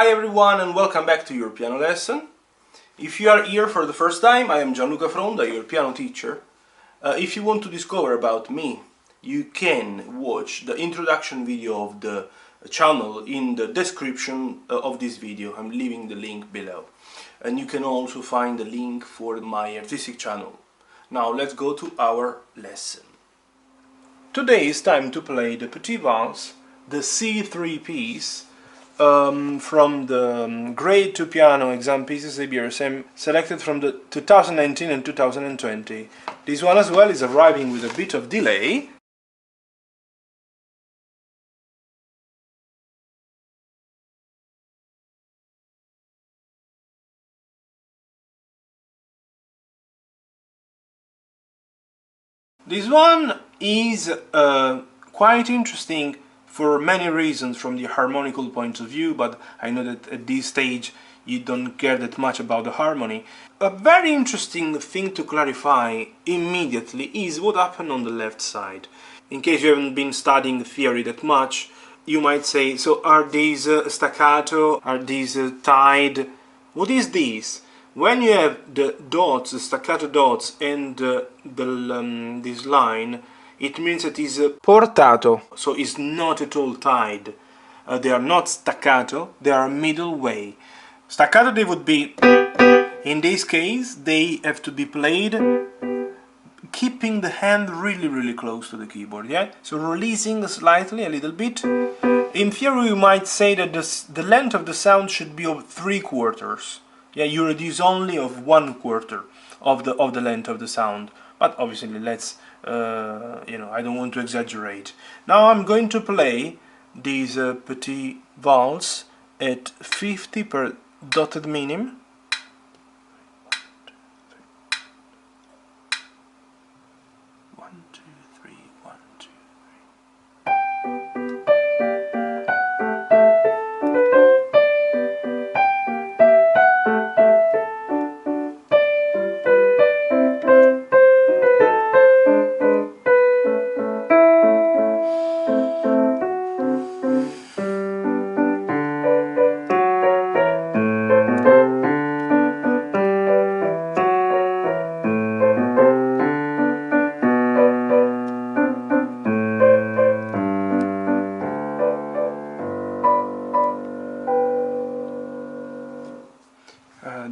Hi everyone and welcome back to your piano lesson. If you are here for the first time, I am Gianluca Fronda, your piano teacher. If you want to discover about me, you can watch the introduction video of the channel in the description of this video. I'm leaving the link below. And you can also find the link for my artistic channel. Now let's go to our lesson. Today is time to play the Petite Valse, the C3 piece, from the Grade 2 Piano Exam Pieces ABRSM, selected from the 2019 and 2020. This one as well is arriving with a bit of delay. This one is quite interesting for many reasons from the harmonical point of view, but I know that at this stage you don't care that much about the harmony. A very interesting thing to clarify immediately is what happened on the left side. In case you haven't been studying theory that much, you might say, so are these staccato, are these tied? What is this? When you have the dots, the staccato dots, and this line, it means it is portato, so it's not at all tied. They are not staccato, they are middle way. Staccato they would be, in this case, they have to be played keeping the hand really close to the keyboard, yeah? So releasing slightly, a little bit. In theory you might say that the length of the sound should be of 3/4. Yeah, you reduce only of 1/4 of the length of the sound. But obviously let's I don't want to exaggerate. Now I'm going to play this Petite Valse at 50 per dotted minim. One, two, three, 1, 2, 3.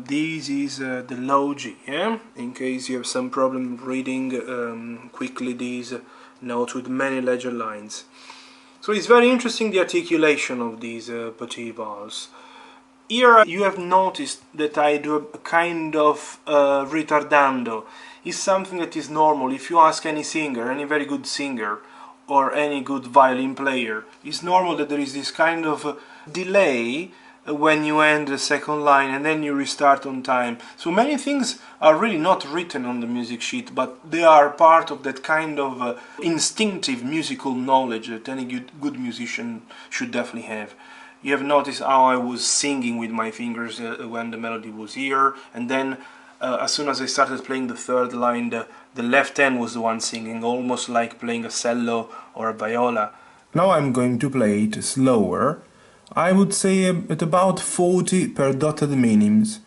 This is the low G, yeah? In case you have some problem reading quickly these notes with many ledger lines. So it's very interesting the articulation of these Petite Valse. Here you have noticed that I do a kind of ritardando. It's something that is normal. If you ask any singer, any very good singer, or any good violin player, it's normal that there is this kind of delay when you end the second line and then you restart on time. So many things are really not written on the music sheet, but they are part of that kind of instinctive musical knowledge that any good musician should definitely have. You have noticed how I was singing with my fingers when the melody was here, and then as soon as I started playing the third line, the left hand was the one singing, almost like playing a cello or a viola. Now I'm going to play it slower. I would say at about 40 per dotted minims.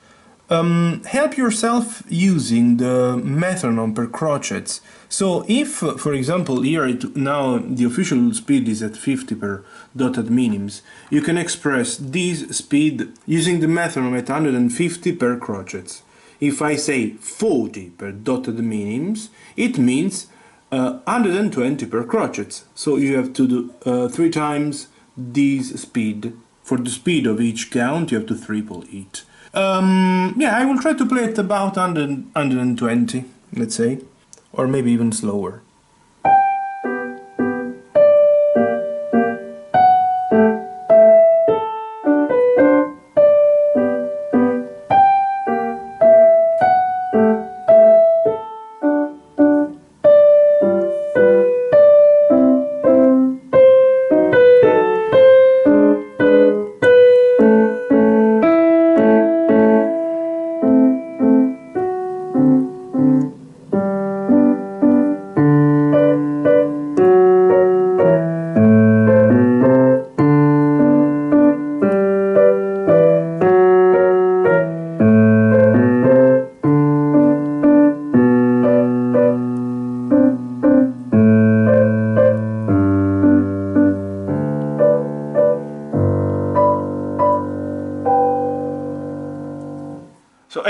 Help yourself using the metronome per crotchets. So if, for example, here now the official speed is at 50 per dotted minims, you can express this speed using the metronome at 150 per crotchets. If I say 40 per dotted minims, it means 120 per crotchets. So you have to do 3 times this speed. For the speed of each count you have to triple it. Yeah, I will try to play it about 120, let's say, or maybe even slower.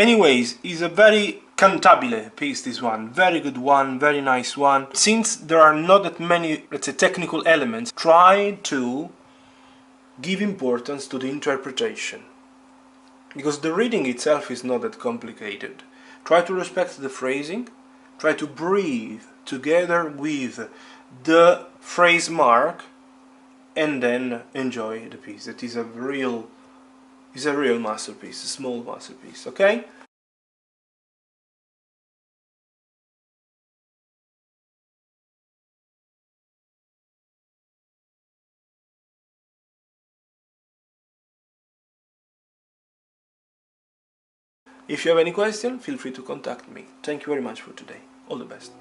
anyways, it's a very cantabile piece, this one. Very good one, very nice one. Since there are not that many, let's say, technical elements, try to give importance to the interpretation. Because the reading itself is not that complicated. Try to respect the phrasing, try to breathe together with the phrase mark, and then enjoy the piece. That is a real masterpiece, a small masterpiece, okay? If you have any question, feel free to contact me. Thank you very much for today. All the best.